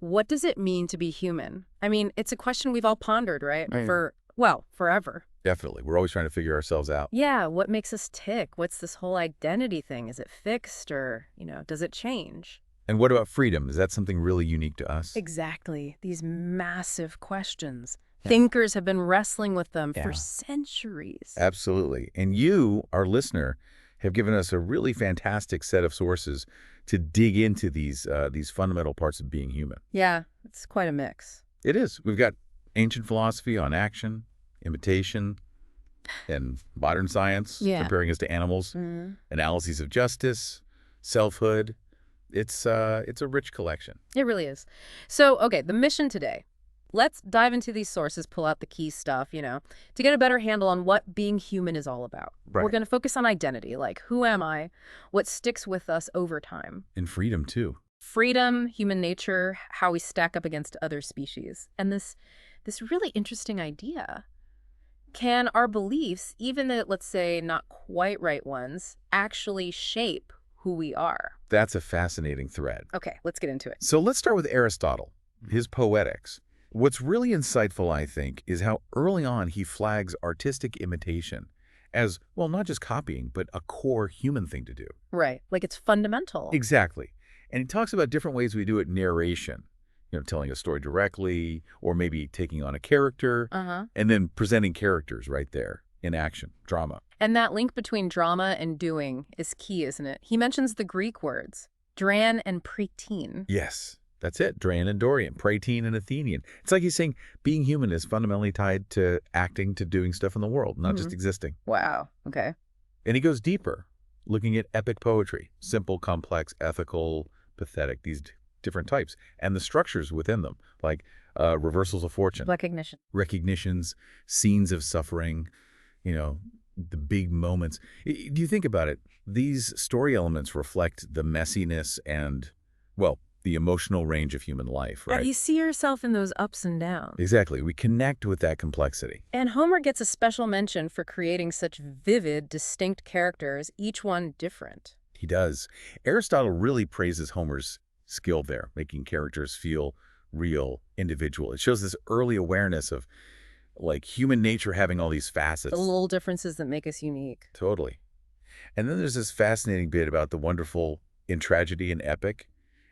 What does it mean to be human? I mean, it's a question we've all pondered, right? Right. Forever. Definitely. We're always trying to figure ourselves out. Yeah, what makes us tick? What's this whole identity thing? Is it fixed or, does it change? And what about freedom? Is that something really unique to us? Exactly. These massive questions. Yeah. Thinkers have been wrestling with them for Yeah. centuries. Absolutely. And you, our listener, have given us a really fantastic set of sources to dig into these fundamental parts of being human. Yeah, it's quite a mix. It is. We've got ancient philosophy on action, imitation, and modern science, Yeah. comparing us to animals, analyses of justice, selfhood. It's a rich collection. It really is. So, okay, the mission today. Let's dive into these sources, pull out the key stuff, to get a better handle on what being human is all about. Right. We're going to focus on identity, like who am I, what sticks with us over time. And freedom, too. Freedom, human nature, how we stack up against other species. And this really interesting idea. Can our beliefs, even the, let's say, not quite right ones, actually shape who we are? That's a fascinating thread. Okay, let's get into it. So let's start with Aristotle, his Poetics. What's really insightful, I think, is how early on he flags artistic imitation as, well, not just copying, but a core human thing to do. Right, like it's fundamental. Exactly. And he talks about different ways we do it in narration, telling a story directly, or maybe taking on a character, and then presenting characters right there in action, drama. And that link between drama and doing is key, isn't it? He mentions the Greek words, dran and pretein. Yes, that's it. Dran and Dorian, Praetine and Athenian. It's like he's saying being human is fundamentally tied to acting, to doing stuff in the world, not just existing. Wow, okay. And he goes deeper, looking at epic poetry, simple, complex, ethical, pathetic, these different types, and the structures within them, like reversals of fortune, Recognition. recognitions, scenes of suffering, the big moments. Do you think about it? These story elements reflect the messiness and, well, the emotional range of human life, right? You see yourself in those ups and downs. Exactly. We connect with that complexity. And Homer gets a special mention for creating such vivid, distinct characters, each one different. He does. Aristotle really praises Homer's skill there, making characters feel real, individual. It shows this early awareness of, like, human nature having all these facets. The little differences that make us unique. Totally. And then there's this fascinating bit about the wonderful in tragedy and epic.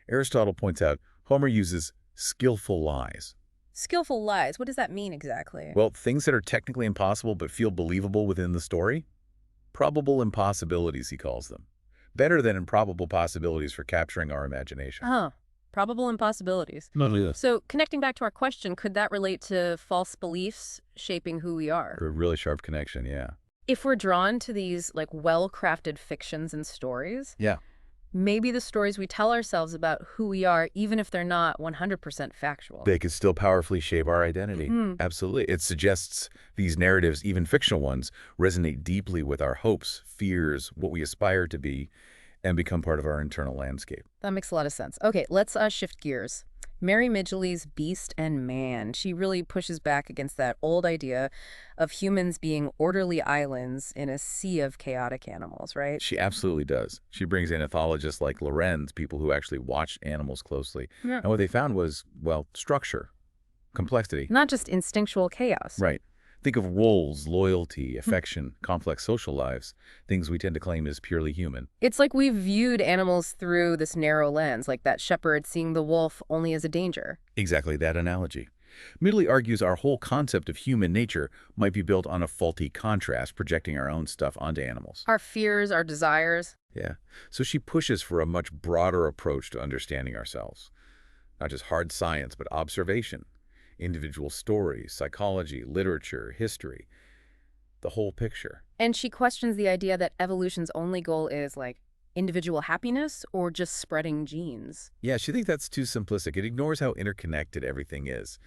Aristotle points out Homer uses skillful lies. Skillful lies, what does that mean exactly? Well, things that are technically impossible but feel believable within the story. Probable impossibilities, he calls them. Better than improbable possibilities for capturing our imagination. Probable impossibilities. Not So, connecting back to our question, could that relate to false beliefs shaping who we are? A really sharp connection, yeah. If we're drawn to these, like, well-crafted fictions and stories, Yeah. maybe the stories we tell ourselves about who we are, even if they're not 100% factual. They could still powerfully shape our identity. Absolutely. It suggests these narratives, even fictional ones, resonate deeply with our hopes, fears, what we aspire to be, and become part of our internal landscape. That makes a lot of sense. Okay, let's shift gears. Mary Midgley's Beast and Man. She really pushes back against that old idea of humans being orderly islands in a sea of chaotic animals, right? She absolutely does. She brings in ethologists like Lorenz, people who actually watched animals closely. Yeah. And what they found was, well, structure, complexity. Not just instinctual chaos. Right. Think of roles, loyalty, affection, complex social lives, things we tend to claim as purely human. It's like we've viewed animals through this narrow lens, like that shepherd seeing the wolf only as a danger. Exactly that analogy. Midgley argues our whole concept of human nature might be built on a faulty contrast, projecting our own stuff onto animals. Our fears, our desires. Yeah. So she pushes for a much broader approach to understanding ourselves. Not just hard science, but observation, individual stories, psychology, literature, history, the whole picture. And she questions the idea that evolution's only goal is, like, individual happiness or just spreading genes. Yeah, she thinks that's too simplistic. It ignores how interconnected everything is.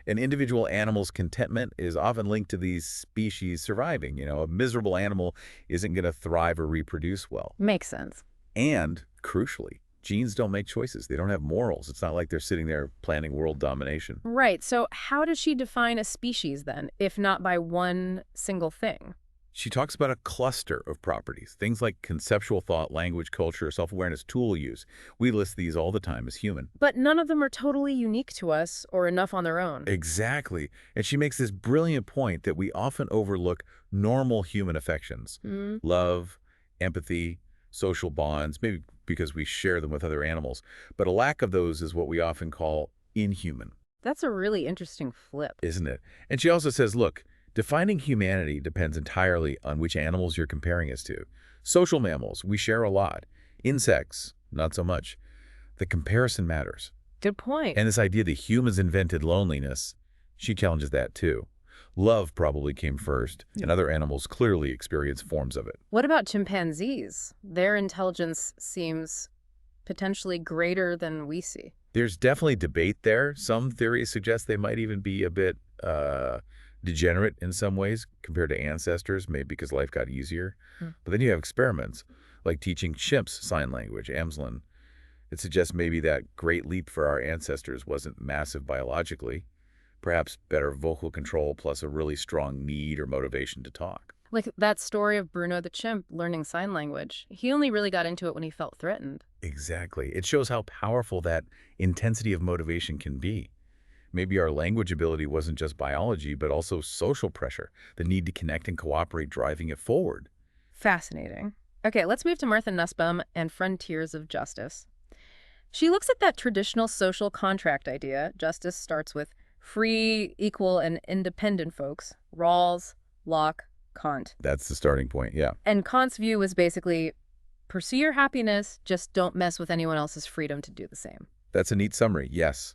An individual animal's contentment is often linked to these species surviving. A miserable animal isn't going to thrive or reproduce well. Makes sense. And, crucially, genes don't make choices. They don't have morals. It's not like they're sitting there planning world domination. Right. So how does she define a species then, if not by one single thing? She talks about a cluster of properties, things like conceptual thought, language, culture, self-awareness, tool use. We list these all the time as human. But none of them are totally unique to us or enough on their own. Exactly. And she makes this brilliant point that we often overlook normal human affections. Hmm. Love, empathy, social bonds, maybe because we share them with other animals. But a lack of those is what we often call inhuman, That's a really interesting flip. isn't it? And she also says, look, defining humanity depends entirely on which animals you're comparing us to. Social mammals, we share a lot. Insects, not so much. The comparison matters. Good point. And this idea that humans invented loneliness, she challenges that too. Love probably came first, and other animals clearly experience forms of it. What about chimpanzees? Their intelligence seems potentially greater than we see. There's definitely debate there. Some theories suggest they might even be a bit degenerate in some ways compared to ancestors, maybe because life got easier. Hmm. But then you have experiments like teaching chimps sign language, Amslin. It suggests maybe that great leap for our ancestors wasn't massive biologically. Perhaps better vocal control plus a really strong need or motivation to talk. Like that story of Bruno the chimp learning sign language. He only really got into it when he felt threatened. Exactly. It shows how powerful that intensity of motivation can be. Maybe our language ability wasn't just biology, but also social pressure, the need to connect and cooperate driving it forward. Fascinating. Okay, let's move to Martha Nussbaum and Frontiers of Justice. She looks at that traditional social contract idea. Justice starts with free, equal, and independent folks. Rawls, Locke, Kant. That's the starting point, yeah. And Kant's view was basically, pursue your happiness, just don't mess with anyone else's freedom to do the same. That's a neat summary, yes.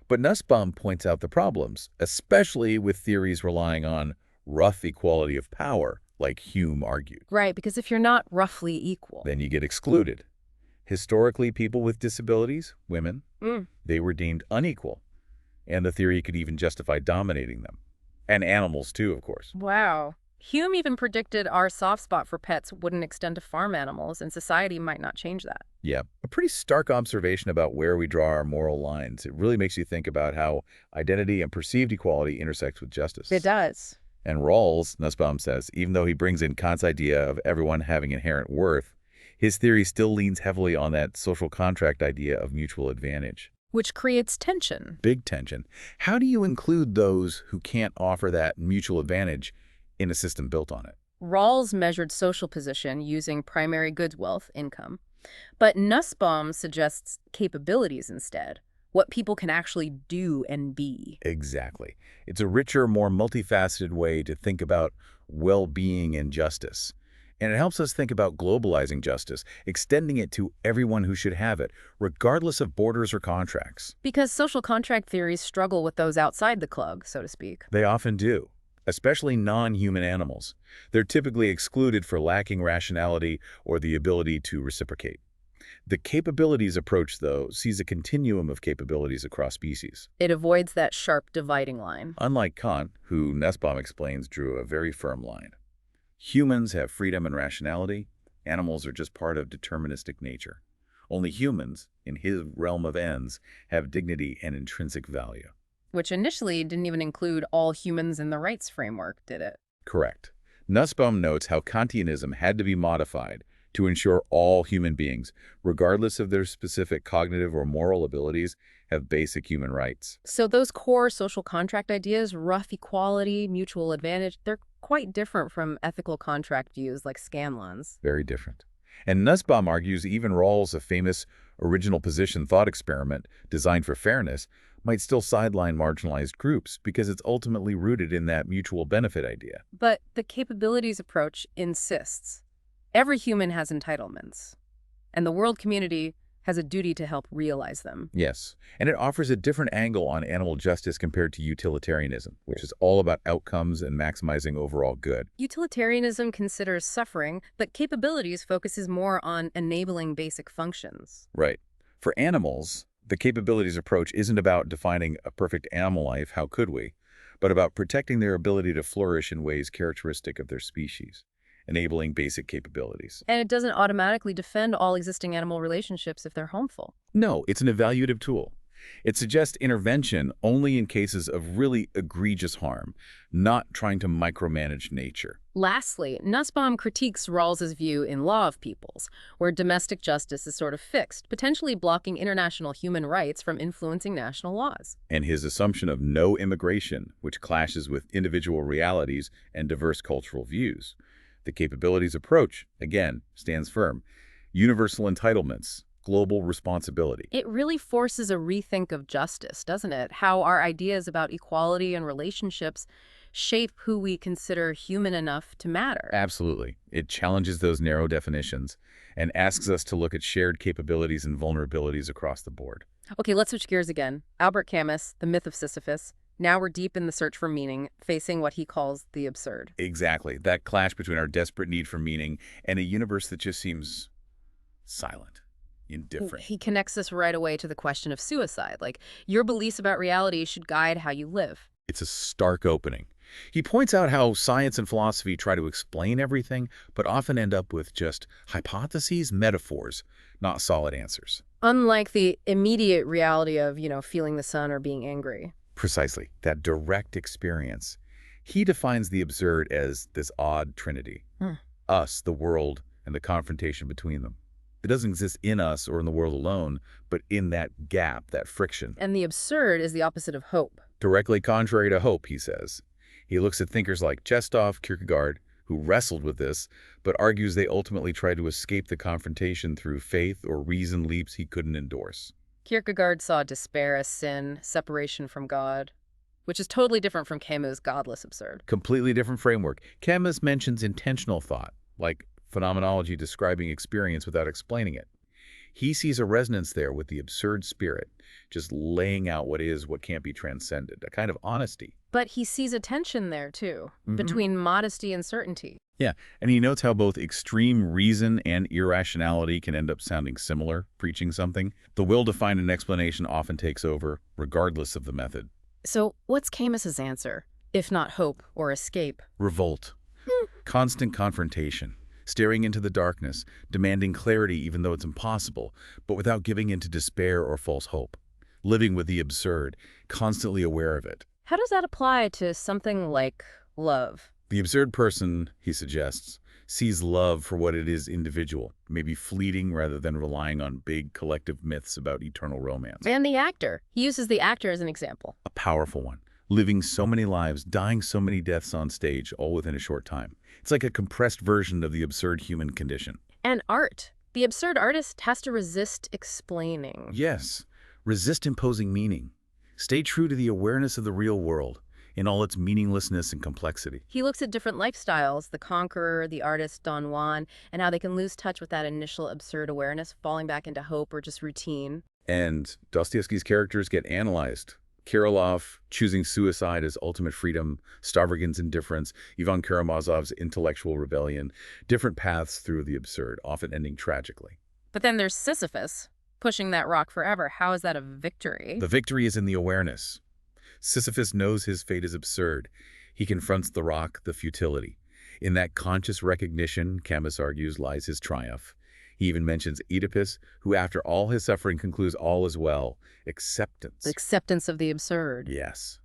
But Nussbaum points out the problems, especially with theories relying on rough equality of power, like Hume argued. Right, because if you're not roughly equal. Then you get excluded. Historically, people with disabilities, women, they were deemed unequal. And the theory could even justify dominating them. And animals too, of course. Wow. Hume even predicted our soft spot for pets wouldn't extend to farm animals, and society might not change that. Yeah, a pretty stark observation about where we draw our moral lines. It really makes you think about how identity and perceived equality intersects with justice. It does. And Rawls, Nussbaum says, even though he brings in Kant's idea of everyone having inherent worth, his theory still leans heavily on that social contract idea of mutual advantage. Which creates tension. Big tension. How do you include those who can't offer that mutual advantage in a system built on it? Rawls measured social position using primary goods wealth, income. But Nussbaum suggests capabilities instead, what people can actually do and be. Exactly. It's a richer, more multifaceted way to think about well-being and justice. And it helps us think about globalizing justice, extending it to everyone who should have it, regardless of borders or contracts. Because social contract theories struggle with those outside the club, so to speak. They often do, especially non-human animals. They're typically excluded for lacking rationality or the ability to reciprocate. The capabilities approach, though, sees a continuum of capabilities across species. It avoids that sharp dividing line. Unlike Kant, who Nussbaum explains drew a very firm line. Humans have freedom and rationality. Animals are just part of deterministic nature. Only humans, in his realm of ends, have dignity and intrinsic value. Which initially didn't even include all humans in the rights framework, did it? Correct. Nussbaum notes how Kantianism had to be modified to ensure all human beings, regardless of their specific cognitive or moral abilities, have basic human rights. So those core social contract ideas, rough equality, mutual advantage, they're quite different from ethical contract views like Scanlon's. Very different. And Nussbaum argues even Rawls, a famous original position thought experiment designed for fairness, might still sideline marginalized groups because it's ultimately rooted in that mutual benefit idea. But the capabilities approach insists every human has entitlements, and the world community has a duty to help realize them. Yes, and it offers a different angle on animal justice compared to utilitarianism, which is all about outcomes and maximizing overall good. Utilitarianism considers suffering, but capabilities focuses more on enabling basic functions. Right. For animals, the capabilities approach isn't about defining a perfect animal life, how could we, but about protecting their ability to flourish in ways characteristic of their species, enabling basic capabilities. And it doesn't automatically defend all existing animal relationships if they're harmful. No, it's an evaluative tool. It suggests intervention only in cases of really egregious harm, not trying to micromanage nature. Lastly, Nussbaum critiques Rawls's view in Law of Peoples, where domestic justice is sort of fixed, potentially blocking international human rights from influencing national laws. And his assumption of no immigration, which clashes with individual realities and diverse cultural views. The capabilities approach, again, stands firm. Universal entitlements, global responsibility. It really forces a rethink of justice, doesn't it? How our ideas about equality and relationships shape who we consider human enough to matter. Absolutely. It challenges those narrow definitions and asks us to look at shared capabilities and vulnerabilities across the board. Okay, let's switch gears again. Albert Camus, The Myth of Sisyphus. Now we're deep in the search for meaning, facing what he calls the absurd. Exactly. That clash between our desperate need for meaning and a universe that just seems silent, indifferent. He connects us right away to the question of suicide. Like, your beliefs about reality should guide how you live. It's a stark opening. He points out how science and philosophy try to explain everything, but often end up with just hypotheses, metaphors, not solid answers. Unlike the immediate reality of, feeling the sun or being angry. Precisely, that direct experience. He defines the absurd as this odd trinity. Us, the world, and the confrontation between them. It doesn't exist in us or in the world alone, but in that gap, that friction. And the absurd is the opposite of hope. Directly contrary to hope, he says. He looks at thinkers like Chekhov, Kierkegaard, who wrestled with this, but argues they ultimately tried to escape the confrontation through faith or reason leaps he couldn't endorse. Kierkegaard saw despair as sin, separation from God, which is totally different from Camus' godless absurd. Completely different framework. Camus mentions intentional thought, like phenomenology describing experience without explaining it. He sees a resonance there with the absurd spirit, just laying out what is, what can't be transcended, a kind of honesty. But he sees a tension there, too, between modesty and certainty. Yeah, and he notes how both extreme reason and irrationality can end up sounding similar, preaching something. The will to find an explanation often takes over, regardless of the method. So what's Camus's answer, if not hope or escape? Revolt. Constant confrontation. Staring into the darkness, demanding clarity even though it's impossible, but without giving in to despair or false hope. Living with the absurd, constantly aware of it. How does that apply to something like love? The absurd person, he suggests, sees love for what it is individual, maybe fleeting rather than relying on big collective myths about eternal romance. And the actor. He uses the actor as an example. A powerful one. Living so many lives, dying so many deaths on stage, all within a short time. It's like a compressed version of the absurd human condition. And art. The absurd artist has to resist explaining. Yes. Resist imposing meaning. Stay true to the awareness of the real world in all its meaninglessness and complexity. He looks at different lifestyles, the conqueror, the artist, Don Juan, and how they can lose touch with that initial absurd awareness, falling back into hope or just routine. And Dostoevsky's characters get analyzed. Kirillov choosing suicide as ultimate freedom, Stavrogin's indifference, Ivan Karamazov's intellectual rebellion, different paths through the absurd, often ending tragically. But then there's Sisyphus, pushing that rock forever. How is that a victory? The victory is in the awareness. Sisyphus knows his fate is absurd. He confronts the rock, the futility. In that conscious recognition, Camus argues, lies his triumph. He even mentions Oedipus, who after all his suffering concludes all is well. Acceptance. Acceptance of the absurd. Yes.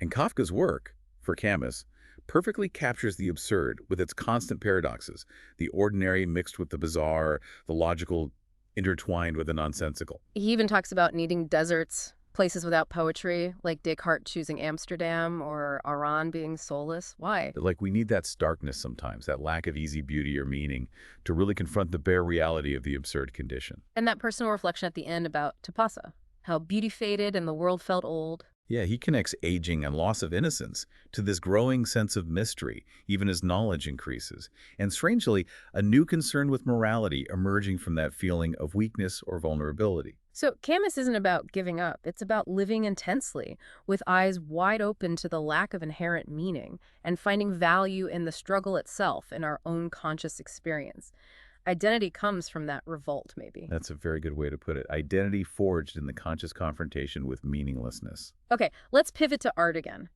And Kafka's work, for Camus, perfectly captures the absurd with its constant paradoxes, the ordinary mixed with the bizarre, the logical intertwined with the nonsensical. He even talks about needing deserts, places without poetry, like Descartes choosing Amsterdam or Arendt being soulless. Why? Like we need that starkness sometimes, that lack of easy beauty or meaning, to really confront the bare reality of the absurd condition. And that personal reflection at the end about Tapasa, how beauty faded and the world felt old. Yeah, he connects aging and loss of innocence to this growing sense of mystery, even as knowledge increases. And strangely, a new concern with morality emerging from that feeling of weakness or vulnerability. So Camus isn't about giving up. It's about living intensely, with eyes wide open to the lack of inherent meaning, and finding value in the struggle itself, in our own conscious experience. Identity comes from that revolt, maybe. That's a very good way to put it. Identity forged in the conscious confrontation with meaninglessness. Okay, let's pivot to art again.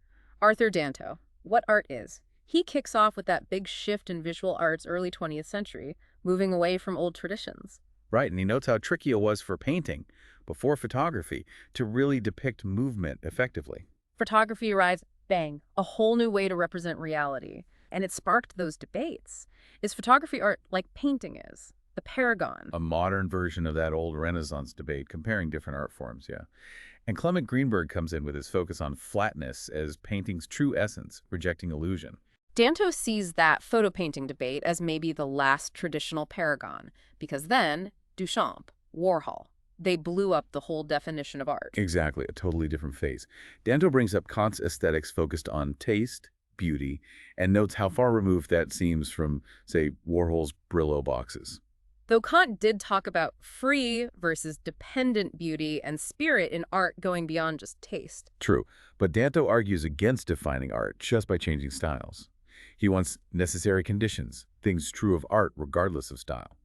Arthur Danto, what art is? He kicks off with that big shift in visual art's early 20th century, moving away from old traditions. Right, and he notes how tricky it was for painting. before photography, to really depict movement effectively. Photography arrives, bang, a whole new way to represent reality. And it sparked those debates. Is photography art like painting is? The paragon. A modern version of that old Renaissance debate comparing different art forms, yeah. And Clement Greenberg comes in with his focus on flatness as painting's true essence, rejecting illusion. Danto sees that photo painting debate as maybe the last traditional paragon, because then Duchamp, Warhol, they blew up the whole definition of art. Exactly, a totally different phase. Danto brings up Kant's aesthetics focused on taste, beauty, and notes how far removed that seems from, say, Warhol's Brillo boxes. Though Kant did talk about free versus dependent beauty and spirit in art going beyond just taste. True, but Danto argues against defining art just by changing styles. He wants necessary conditions, things true of art regardless of style,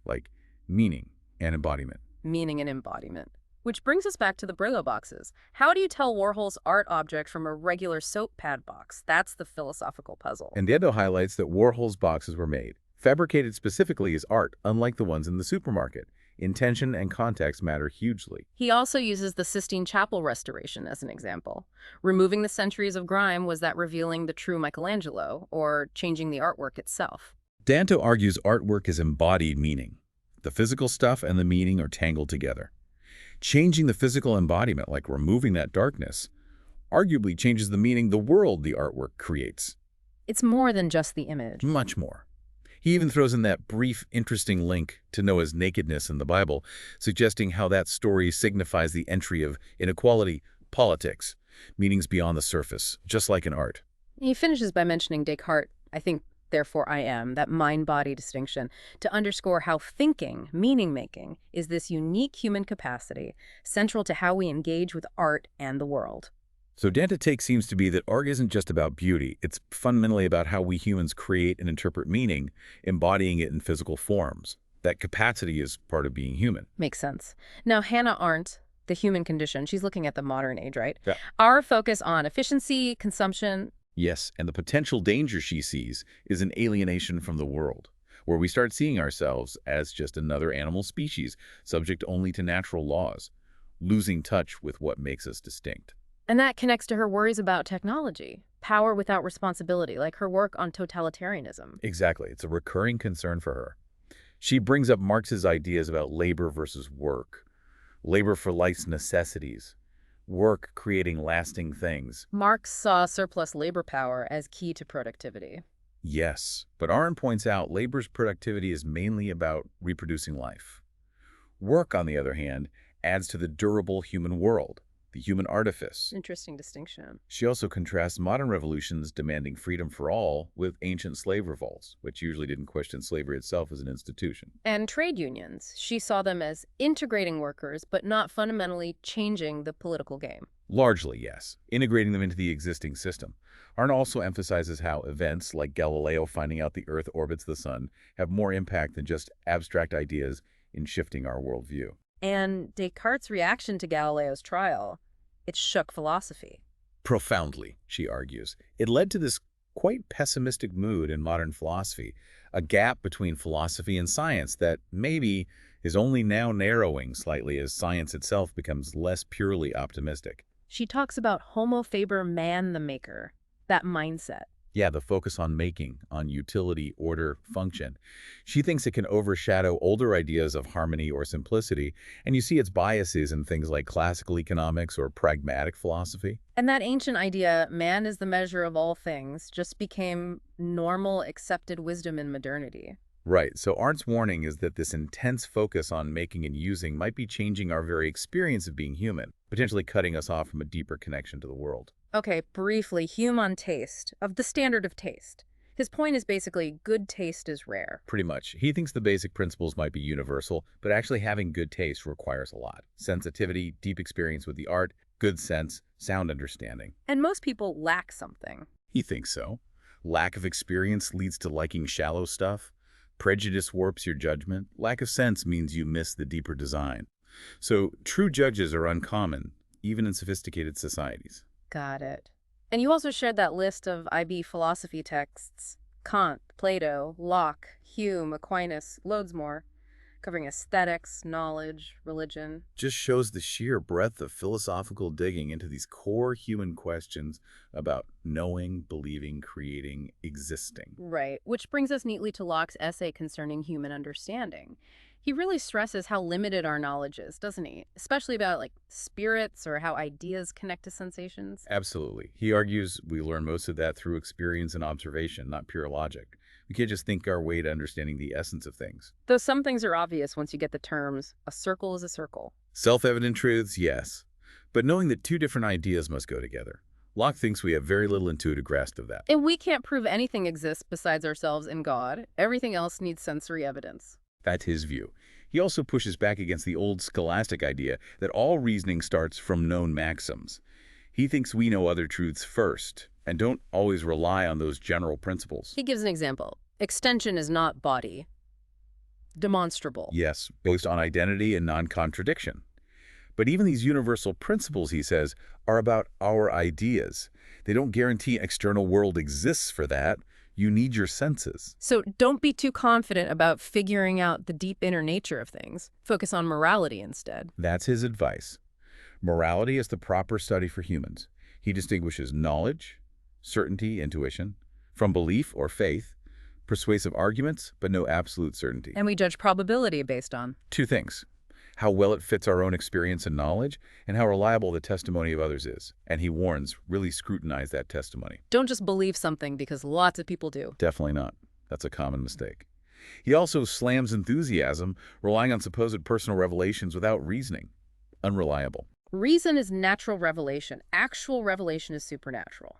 like meaning and embodiment. Meaning and embodiment. Which brings us back to the Brillo boxes. How do you tell Warhol's art object from a regular soap pad box? That's the philosophical puzzle. And Danto highlights that Warhol's boxes were made, fabricated specifically as art, unlike the ones in the supermarket. Intention and context matter hugely. He also uses the Sistine Chapel restoration as an example. Removing the centuries of grime, was that revealing the true Michelangelo, or changing the artwork itself? Danto argues artwork is embodied meaning. The physical stuff and the meaning are tangled together. Changing the physical embodiment, like removing that darkness, arguably changes the meaning the world the artwork creates. It's more than just the image. Much more. He even throws in that brief, interesting link to Noah's nakedness in the Bible, suggesting how that story signifies the entry of inequality, politics, meanings beyond the surface, just like in art. He finishes by mentioning Descartes, I think, therefore I am, that mind-body distinction, to underscore how thinking, meaning-making, is this unique human capacity, central to how we engage with art and the world. So Danto's take seems to be that art isn't just about beauty. It's fundamentally about how we humans create and interpret meaning, embodying it in physical forms. That capacity is part of being human. Makes sense. Now, Hannah Arendt, The Human Condition, she's looking at the modern age, right? Yeah. Our focus on efficiency, consumption. Yes, and the potential danger she sees is an alienation from the world, where we start seeing ourselves as just another animal species, subject only to natural laws, losing touch with what makes us distinct. And that connects to her worries about technology, power without responsibility, like her work on totalitarianism. Exactly. It's a recurring concern for her. She brings up Marx's ideas about labor versus work, labor for life's necessities, work creating lasting things. Marx saw surplus labor power as key to productivity. Yes, but Arendt points out labor's productivity is mainly about reproducing life. Work, on the other hand, adds to the durable human world, the human artifice. Interesting distinction. She also contrasts modern revolutions demanding freedom for all with ancient slave revolts, which usually didn't question slavery itself as an institution. And trade unions. She saw them as integrating workers, but not fundamentally changing the political game. Largely, yes, integrating them into the existing system. Arendt also emphasizes how events like Galileo finding out the Earth orbits the Sun have more impact than just abstract ideas in shifting our worldview. And Descartes' reaction to Galileo's trial, it shook philosophy. Profoundly, she argues. It led to this quite pessimistic mood in modern philosophy, a gap between philosophy and science that maybe is only now narrowing slightly as science itself becomes less purely optimistic. She talks about homo faber man the maker, that mindset. Yeah, the focus on making, on utility, order, function. She thinks it can overshadow older ideas of harmony or simplicity, and you see its biases in things like classical economics or pragmatic philosophy. And that ancient idea, man is the measure of all things, just became normal, accepted wisdom in modernity. Right, so Arndt's warning is that this intense focus on making and using might be changing our very experience of being human, potentially cutting us off from a deeper connection to the world. Okay, briefly, Hume on taste, of the standard of taste. His point is basically good taste is rare. Pretty much. He thinks the basic principles might be universal, but actually having good taste requires a lot. Sensitivity, deep experience with the art, good sense, sound understanding. And most people lack something. He thinks so. Lack of experience leads to liking shallow stuff. Prejudice warps your judgment. Lack of sense means you miss the deeper design. So true judges are uncommon, even in sophisticated societies. Got it. And you also shared that list of IB philosophy texts. Kant, Plato, Locke, Hume, Aquinas, loads more. covering aesthetics, knowledge, religion. Just shows the sheer breadth of philosophical digging into these core human questions about knowing, believing, creating, existing. Right, which brings us neatly to Locke's essay concerning human understanding. He really stresses how limited our knowledge is, doesn't he? Especially about, like, spirits or how ideas connect to sensations. Absolutely. He argues we learn most of that through experience and observation, not pure logic. We can't just think our way to understanding the essence of things. Though some things are obvious once you get the terms, a circle is a circle. Self-evident truths, yes. But knowing that two different ideas must go together. Locke thinks we have very little intuitive grasp of that. And we can't prove anything exists besides ourselves and God. Everything else needs sensory evidence. That's his view. He also pushes back against the old scholastic idea that all reasoning starts from known maxims. He thinks we know other truths first, and don't always rely on those general principles. He gives an example. Extension is not body. Demonstrable. Yes, based on identity and non-contradiction. But even these universal principles, he says, are about our ideas. They don't guarantee an external world exists for that. You need your senses. So don't be too confident about figuring out the deep inner nature of things. Focus on morality instead. That's his advice. Morality is the proper study for humans. He distinguishes knowledge, certainty, intuition, from belief or faith, persuasive arguments, but no absolute certainty. And we judge probability based on Two things: how well it fits our own experience and knowledge, and how reliable the testimony of others is. And he warns, really scrutinize that testimony. don't just believe something because lots of people do. Definitely not. That's a common mistake. He also slams enthusiasm, relying on supposed personal revelations without reasoning. Unreliable. Reason is natural revelation. Actual revelation is supernatural.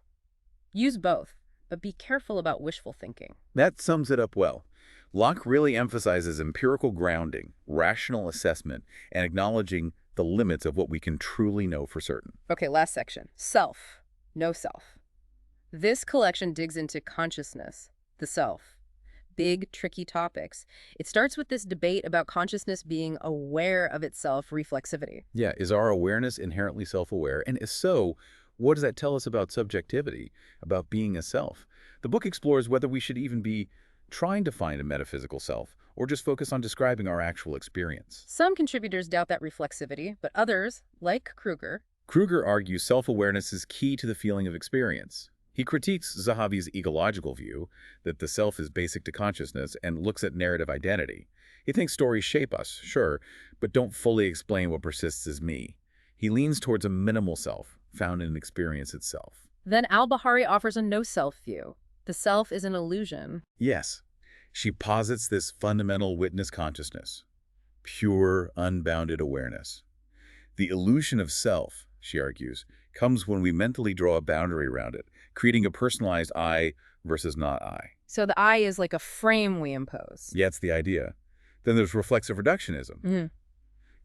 Use both, but be careful about wishful thinking. That sums it up well. Locke really emphasizes empirical grounding, rational assessment, and acknowledging the limits of what we can truly know for certain. Okay, last section. Self. No self. This collection digs into consciousness, the self. Big, tricky topics. It starts with this debate about consciousness being aware of itself, reflexivity. Yeah, is our awareness inherently self-aware? And if so, what does that tell us about subjectivity, about being a self? The book explores whether we should even be trying to find a metaphysical self, or just focus on describing our actual experience. Some contributors doubt that reflexivity, but others, like Kruger argues self-awareness is key to the feeling of experience. He critiques Zahavi's ecological view that the self is basic to consciousness and looks at narrative identity. He thinks stories shape us, sure, but don't fully explain what persists as me. He leans towards a minimal self, found in experience itself. Then al-Bahari offers a no-self view. The self is an illusion. Yes, she posits this fundamental witness consciousness, pure, unbounded awareness. The illusion of self, she argues, comes when we mentally draw a boundary around it, creating a personalized I versus not I. So the I is like a frame we impose. Yeah, it's the idea. Then there's reflexive reductionism. Mm.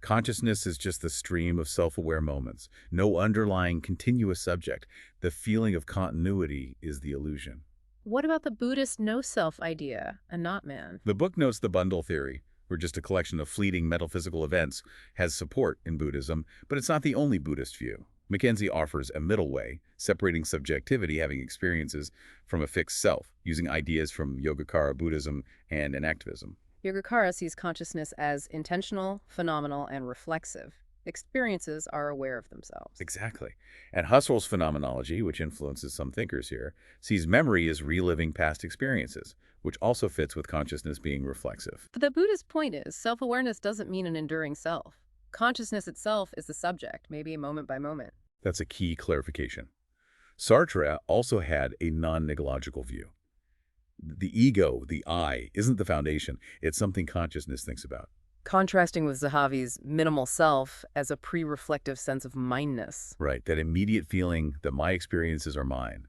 Consciousness is just the stream of self-aware moments, no underlying continuous subject. The feeling of continuity is the illusion. What about the Buddhist no-self idea, a not man? The book notes the bundle theory, where just a collection of fleeting metaphysical events has support in Buddhism, but it's not the only Buddhist view. Mackenzie offers a middle way, separating subjectivity, having experiences, from a fixed self, using ideas from Yogacara Buddhism and enactivism. Yogacara sees consciousness as intentional, phenomenal, and reflexive. Experiences are aware of themselves. Exactly. And Husserl's phenomenology, which influences some thinkers here, sees memory as reliving past experiences, which also fits with consciousness being reflexive. But the Buddhist point is, self-awareness doesn't mean an enduring self. Consciousness itself is the subject, maybe moment by moment. That's a key clarification. Sartre also had a non-nigological view. The ego, the I, isn't the foundation. It's something consciousness thinks about. Contrasting with Zahavi's minimal self as a pre-reflective sense of mindness. Right, that immediate feeling that my experiences are mine.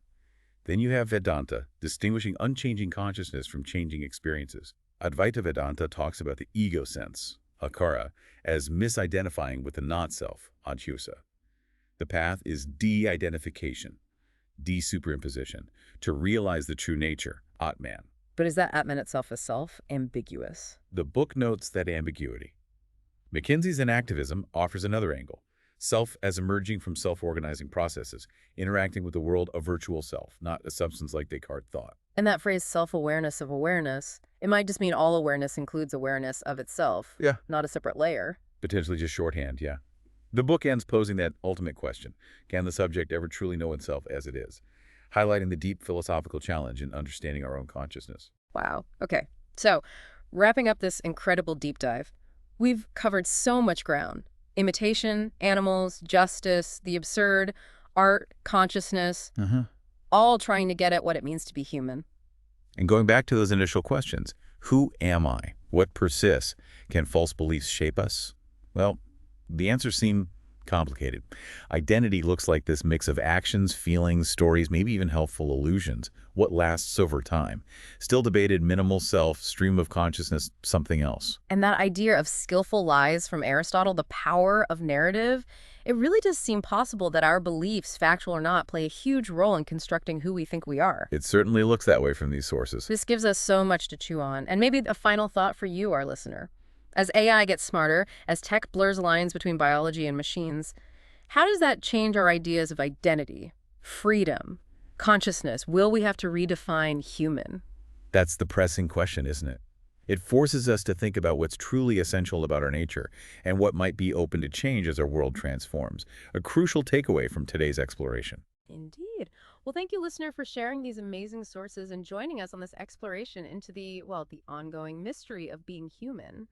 Then you have Vedanta, distinguishing unchanging consciousness from changing experiences. Advaita Vedanta talks about the ego sense, akara, as misidentifying with the not-self, adhyusa. The path is de-identification, de-superimposition, to realize the true nature, Atman. But is that Atman itself a self? Ambiguous. The book notes that ambiguity. Mackenzie's enactivism offers another angle, self as emerging from self-organizing processes, interacting with the world a virtual self, not a substance like Descartes thought. And that phrase self-awareness of awareness It might just mean all awareness includes awareness of itself, Yeah. not a separate layer. Potentially just shorthand, yeah. The book ends posing that ultimate question. Can the subject ever truly know itself as it is? Highlighting the deep philosophical challenge in understanding our own consciousness. Wow. Okay. So, wrapping up this incredible deep dive, we've covered so much ground. Imitation, animals, justice, the absurd, art, consciousness, all trying to get at what it means to be human. And going back to those initial questions, who am I? What persists? Can false beliefs shape us? Well, the answers seem complicated. Identity looks like this mix of actions, feelings, stories, maybe even helpful illusions. What lasts over time? Still debated, minimal self, stream of consciousness, something else. And that idea of skillful lies from Aristotle, the power of narrative, it really does seem possible that our beliefs, factual or not, play a huge role in constructing who we think we are. It certainly looks that way from these sources. This gives us so much to chew on. And maybe a final thought for you, our listener. As AI gets smarter, as tech blurs lines between biology and machines, how does that change our ideas of identity, freedom, consciousness? Will we have to redefine human? That's the pressing question, isn't it? It forces us to think about what's truly essential about our nature and what might be open to change as our world transforms. A crucial takeaway from today's exploration. Indeed. Well, thank you, listener, for sharing these amazing sources and joining us on this exploration into the ongoing mystery of being human.